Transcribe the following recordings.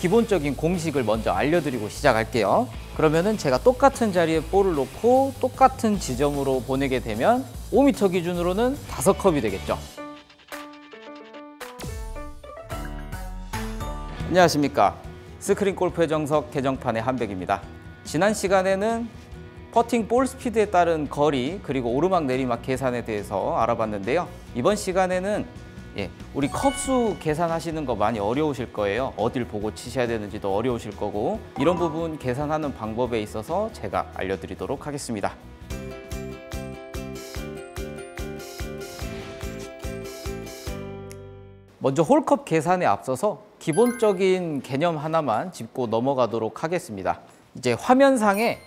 기본적인 공식을 먼저 알려드리고 시작할게요. 그러면은 제가 똑같은 자리에 볼을 놓고 똑같은 지점으로 보내게 되면 5m 기준으로는 5컵이 되겠죠. 안녕하십니까. 스크린 골프의 정석 개정판의 한백입니다. 지난 시간에는 퍼팅 볼 스피드에 따른 거리 그리고 오르막 내리막 계산에 대해서 알아봤는데요. 이번 시간에는 우리 컵수 계산하시는 거 많이 어려우실 거예요. 어딜 보고 치셔야 되는지도 어려우실 거고, 이런 부분 계산하는 방법에 있어서 제가 알려드리도록 하겠습니다. 먼저 홀컵 계산에 앞서서 기본적인 개념 하나만 짚고 넘어가도록 하겠습니다. 이제 화면상에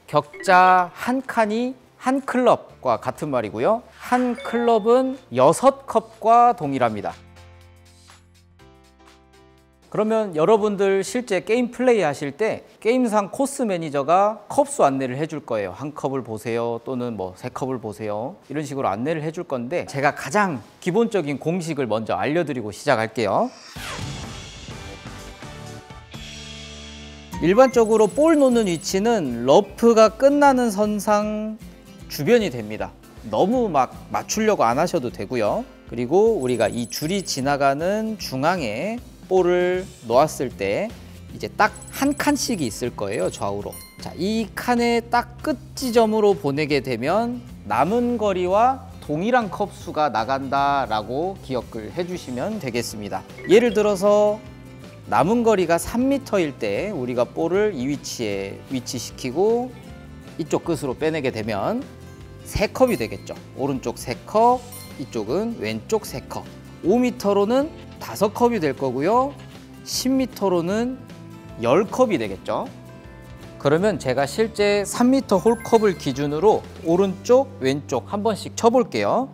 격자 한 칸이 한 클럽과 같은 말이고요. 한 클럽은 6컵과 동일합니다. 그러면 여러분들 실제 게임 플레이 하실 때 게임상 코스 매니저가 컵수 안내를 해줄 거예요. 한 컵을 보세요, 또는 뭐 3컵을 보세요, 이런 식으로 안내를 해줄 건데, 제가 가장 기본적인 공식을 먼저 알려드리고 시작할게요. 일반적으로 볼 놓는 위치는 러프가 끝나는 선상 주변이 됩니다. 너무 막 맞추려고 안 하셔도 되고요. 그리고 우리가 이 줄이 지나가는 중앙에 볼을 놓았을 때 이제 딱 한 칸씩이 있을 거예요, 좌우로. 자, 이 칸의 딱 끝 지점으로 보내게 되면 남은 거리와 동일한 컵수가 나간다라고 기억을 해주시면 되겠습니다. 예를 들어서 남은 거리가 3m일 때 우리가 볼을 이 위치에 위치시키고 이쪽 끝으로 빼내게 되면 3컵이 되겠죠. 오른쪽 3컵, 이쪽은 왼쪽 3컵. 5m로는 5컵이 될 거고요. 10m로는 10컵이 되겠죠. 그러면 제가 실제 3m 홀컵을 기준으로 오른쪽, 왼쪽 한 번씩 쳐볼게요.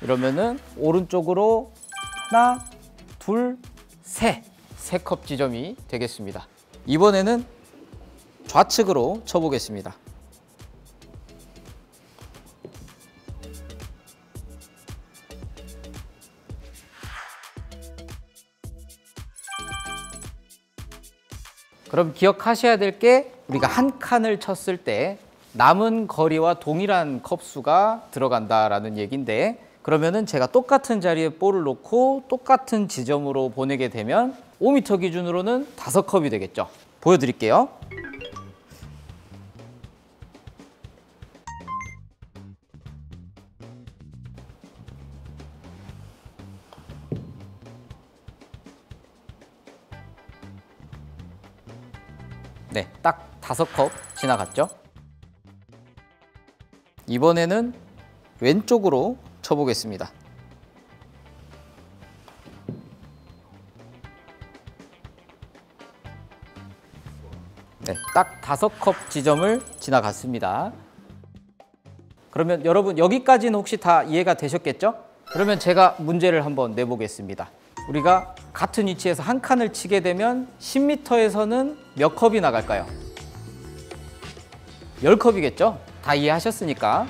이러면은 오른쪽으로 하나, 둘, 세 3컵 지점이 되겠습니다. 이번에는 좌측으로 쳐보겠습니다. 그럼 기억하셔야 될 게, 우리가 한 칸을 쳤을 때 남은 거리와 동일한 컵수가 들어간다라는 얘기인데, 그러면은 제가 똑같은 자리에 볼을 놓고 똑같은 지점으로 보내게 되면 5m 기준으로는 5컵이 되겠죠. 보여드릴게요. 네, 딱 5컵 지나갔죠. 이번에는 왼쪽으로 쳐보겠습니다. 네, 딱 5컵 지점을 지나갔습니다. 그러면 여러분 여기까지는 혹시 다 이해가 되셨겠죠? 그러면 제가 문제를 한번 내보겠습니다. 우리가 같은 위치에서 한 칸을 치게 되면 10m에서는 몇 컵이 나갈까요? 10컵이겠죠? 다 이해하셨으니까.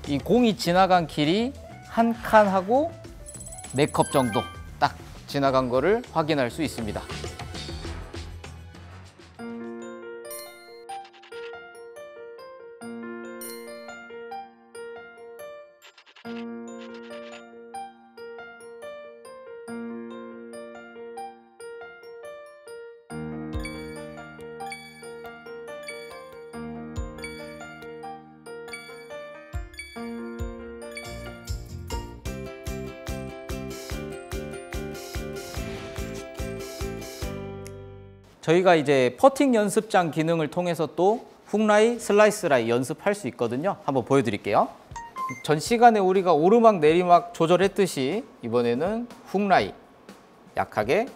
이 공이 지나간 길이 한 칸하고 4컵 정도 딱 지나간 거를 확인할 수 있습니다. 저희가 이제 퍼팅 연습장 기능을 통해서 또 훅라이, 슬라이스라이 연습할 수 있거든요. 한번 보여드릴게요. 전 시간에 우리가 오르막 내리막 조절했듯이 이번에는 훅라이 약하게,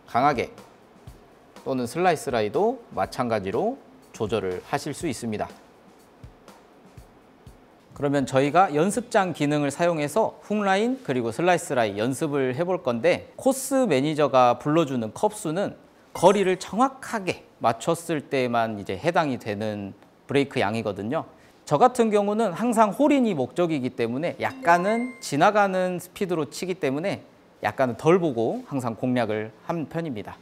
강하게, 또는 슬라이스라이도 마찬가지로 조절을 하실 수 있습니다. 그러면 저희가 연습장 기능을 사용해서 훅라인 그리고 슬라이스 라인 연습을 해볼 건데, 코스 매니저가 불러주는 컵수는 거리를 정확하게 맞췄을 때만 이제 해당이 되는 브레이크 양이거든요. 저 같은 경우는 항상 홀인이 목적이기 때문에 약간은 지나가는 스피드로 치기 때문에 약간은 덜 보고 항상 공략을 한 편입니다.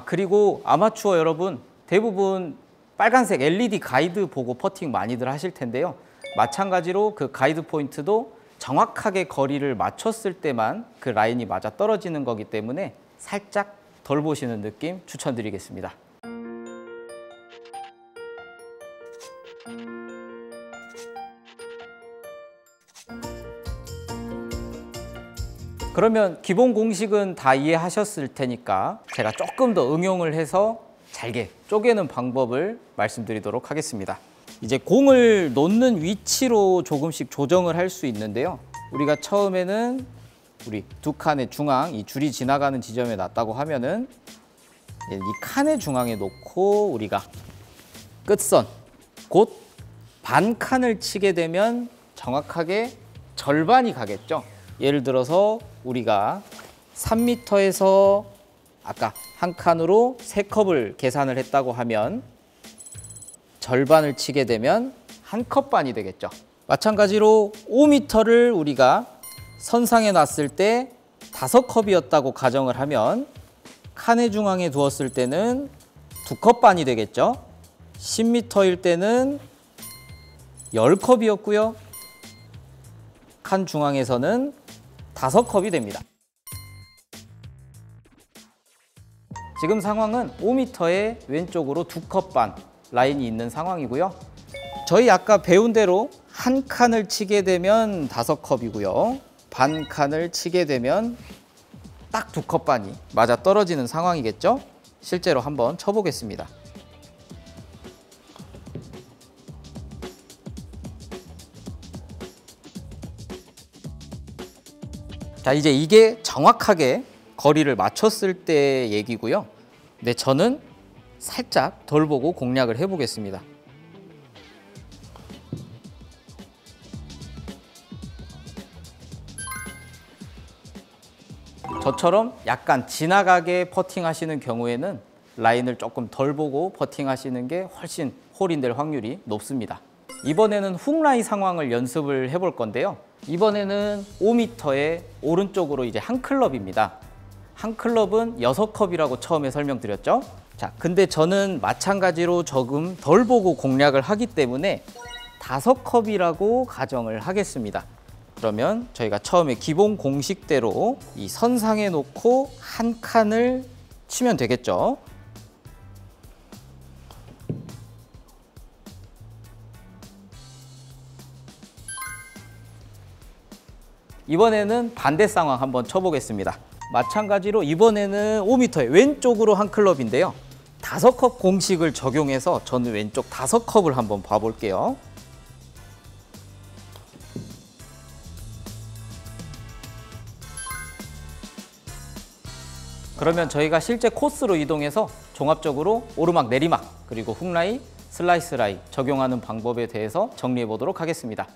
그리고 아마추어 여러분 대부분 빨간색 LED 가이드 보고 퍼팅 많이들 하실 텐데요. 마찬가지로 그 가이드 포인트도 정확하게 거리를 맞췄을 때만 그 라인이 맞아 떨어지는 거기 때문에 살짝 덜 보시는 느낌 추천드리겠습니다. 그러면 기본 공식은 다 이해하셨을 테니까 제가 조금 더 응용을 해서 잘게 쪼개는 방법을 말씀드리도록 하겠습니다. 이제 공을 놓는 위치로 조금씩 조정을 할 수 있는데요. 우리가 처음에는 우리 두 칸의 중앙, 이 줄이 지나가는 지점에 놨다고 하면은 이 칸의 중앙에 놓고 우리가 끝선, 곧 반 칸을 치게 되면 정확하게 절반이 가겠죠. 예를 들어서 우리가 3m에서 아까 한 칸으로 3컵을 계산을 했다고 하면 절반을 치게 되면 한 컵 반이 되겠죠. 마찬가지로 5m를 우리가 선상에 놨을 때 5컵이었다고 가정을 하면 칸의 중앙에 두었을 때는 2컵 반이 되겠죠. 10m일 때는 10컵이었고요. 칸 중앙에서는 5컵이 됩니다. 지금 상황은 5m의 왼쪽으로 2컵 반 라인이 있는 상황이고요. 저희 아까 배운 대로 한 칸을 치게 되면 5컵이고요. 반 칸을 치게 되면 딱 2컵 반이 맞아 떨어지는 상황이겠죠? 실제로 한번 쳐보겠습니다. 자, 이제 이게 정확하게 거리를 맞췄을 때 얘기고요. 근데 저는 살짝 덜 보고 공략을 해보겠습니다. 저처럼 약간 지나가게 퍼팅 하시는 경우에는 라인을 조금 덜 보고 퍼팅 하시는 게 훨씬 홀인될 확률이 높습니다. 이번에는 훅라인 상황을 연습을 해볼 건데요. 이번에는 5m의 오른쪽으로 이제 한 클럽입니다. 한 클럽은 6컵이라고 처음에 설명드렸죠. 자, 근데 저는 마찬가지로 조금 덜 보고 공략을 하기 때문에 5컵이라고 가정을 하겠습니다. 그러면 저희가 처음에 기본 공식대로 이 선상에 놓고 한 칸을 치면 되겠죠. 이번에는 반대 상황 한번 쳐보겠습니다. 마찬가지로 이번에는 5m의 왼쪽으로 한 클럽인데요. 5컵 공식을 적용해서 저는 왼쪽 5컵을 한번 봐볼게요. 그러면 저희가 실제 코스로 이동해서 종합적으로 오르막, 내리막, 그리고 훅라인, 슬라이스 라인 적용하는 방법에 대해서 정리해 보도록 하겠습니다.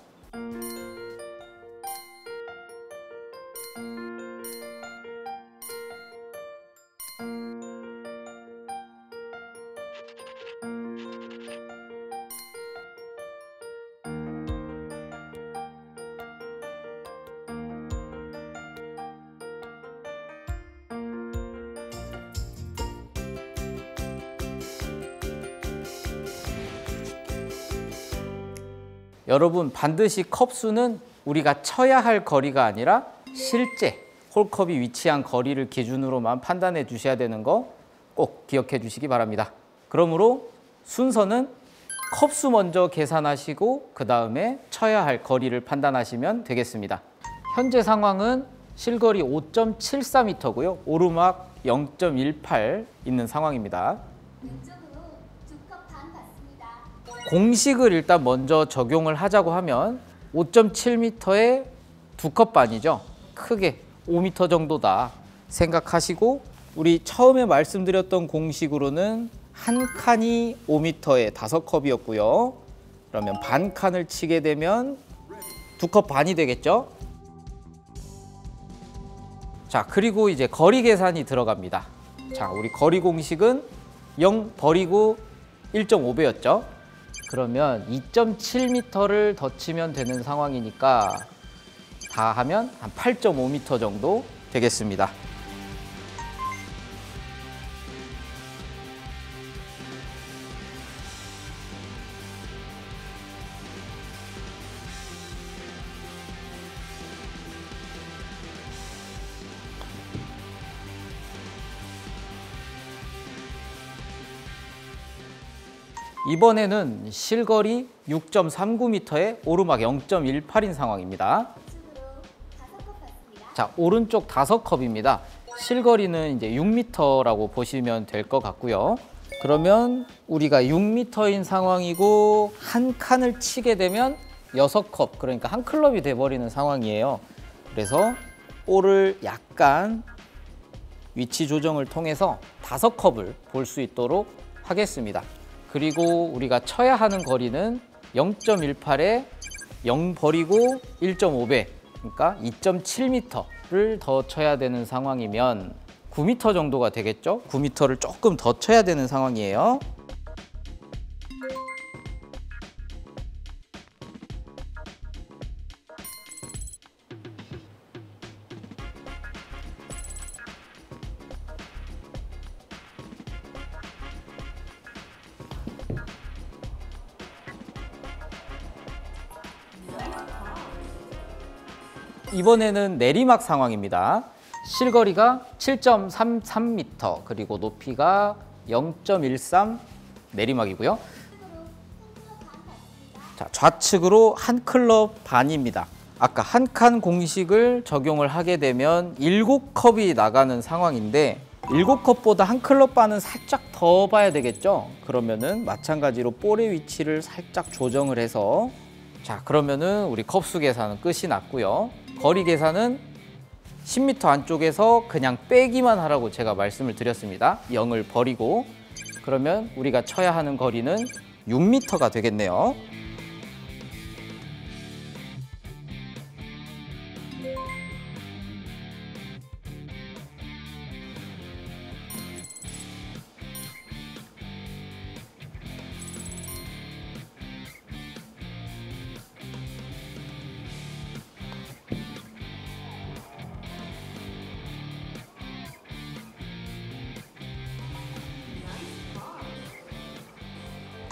여러분, 반드시 컵수는 우리가 쳐야 할 거리가 아니라 실제 홀컵이 위치한 거리를 기준으로만 판단해 주셔야 되는 거 꼭 기억해 주시기 바랍니다. 그러므로 순서는 컵수 먼저 계산하시고 그 다음에 쳐야 할 거리를 판단하시면 되겠습니다. 현재 상황은 실거리 5.74m고요. 오르막 0.18 있는 상황입니다. 공식을 일단 먼저 적용을 하자고 하면 5.7m에 2컵 반이죠. 크게 5m 정도다 생각하시고, 우리 처음에 말씀드렸던 공식으로는 한 칸이 5m에 5컵이었고요. 그러면 반 칸을 치게 되면 2컵 반이 되겠죠? 자, 그리고 이제 거리 계산이 들어갑니다. 자, 우리 거리 공식은 0 버리고 1.5배였죠? 그러면 2.7m를 더 치면 되는 상황이니까 다 하면 한 8.5m 정도 되겠습니다. 이번에는 실거리 6.39m에 오르막 0.18인 상황입니다. 자, 오른쪽 5컵입니다. 실거리는 이제 6m라고 보시면 될 것 같고요. 그러면 우리가 6m인 상황이고 한 칸을 치게 되면 6컵, 그러니까 한 클럽이 돼버리는 상황이에요. 그래서 볼을 약간 위치 조정을 통해서 5컵을 볼 수 있도록 하겠습니다. 그리고 우리가 쳐야 하는 거리는 0.18에 0 버리고 1.5배, 그러니까 2.7m를 더 쳐야 되는 상황이면 9m 정도가 되겠죠? 9m를 조금 더 쳐야 되는 상황이에요. 이번에는 내리막 상황입니다. 실거리가 7.33m, 그리고 높이가 0.13 내리막이고요. 자, 좌측으로 한 클럽 반입니다. 아까 한 칸 공식을 적용을 하게 되면 7컵이 나가는 상황인데 7컵보다 한 클럽 반은 살짝 더 봐야 되겠죠? 그러면은 마찬가지로 볼의 위치를 살짝 조정을 해서, 자, 그러면은 우리 컵수 계산은 끝이 났고요. 거리 계산은 10m 안쪽에서 그냥 빼기만 하라고 제가 말씀을 드렸습니다. 0을 버리고. 그러면 우리가 쳐야 하는 거리는 6m가 되겠네요.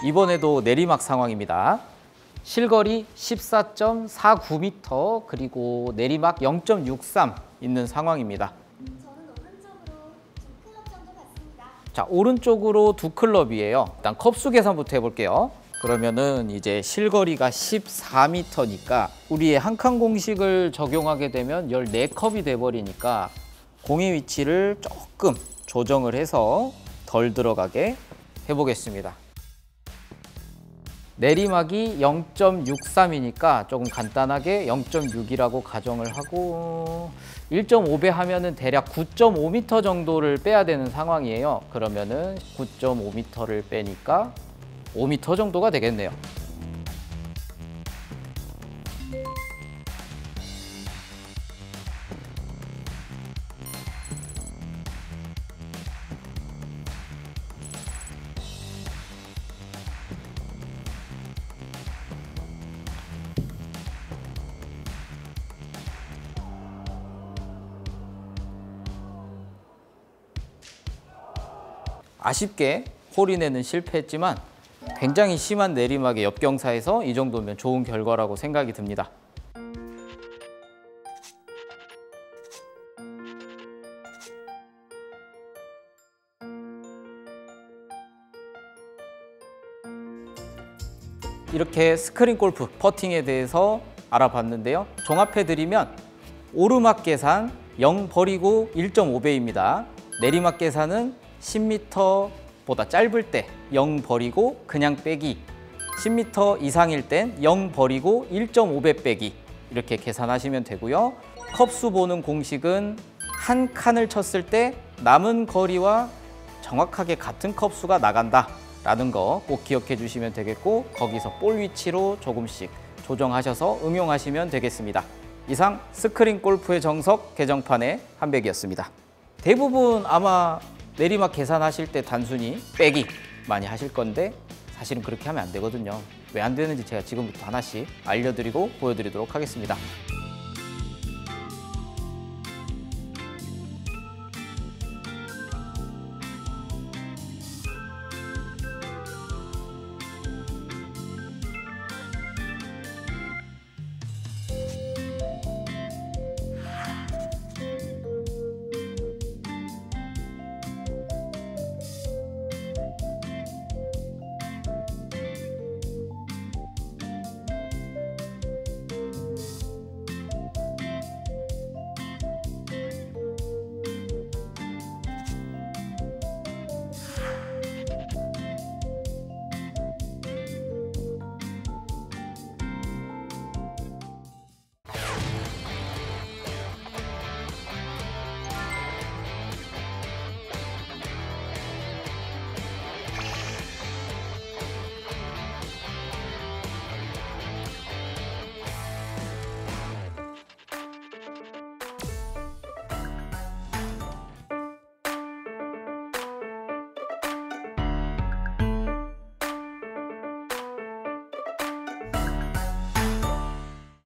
이번에도 내리막 상황입니다. 실거리 14.49m, 그리고 내리막 0.63 있는 상황입니다. 자, 오른쪽으로 2클럽이에요. 일단 컵수 계산부터 해볼게요. 그러면은 이제 실거리가 14m니까 우리의 한 칸 공식을 적용하게 되면 14컵이 돼버리니까 공의 위치를 조금 조정을 해서 덜 들어가게 해보겠습니다. 내리막이 0.63이니까 조금 간단하게 0.6이라고 가정을 하고 1.5배 하면은 대략 9.5m 정도를 빼야 되는 상황이에요. 그러면은 9.5m를 빼니까 5m 정도가 되겠네요. 아쉽게 홀인에는 실패했지만 굉장히 심한 내리막의 역경사에서 이 정도면 좋은 결과라고 생각이 듭니다. 이렇게 스크린 골프 퍼팅에 대해서 알아봤는데요. 종합해드리면 오르막 계산 0 버리고 1.5배입니다. 내리막 계산은 10m보다 짧을 때 0 버리고 그냥 빼기, 10m 이상일 땐 0 버리고 1.5배 빼기, 이렇게 계산하시면 되고요. 컵수 보는 공식은 한 칸을 쳤을 때 남은 거리와 정확하게 같은 컵수가 나간다 라는 거 꼭 기억해 주시면 되겠고, 거기서 볼 위치로 조금씩 조정하셔서 응용하시면 되겠습니다. 이상 스크린 골프의 정석 개정판의 한백이었습니다. 대부분 아마 내리막 계산하실 때 단순히 빼기 많이 하실 건데 사실은 그렇게 하면 안 되거든요. 왜 안 되는지 제가 지금부터 하나씩 알려드리고 보여드리도록 하겠습니다.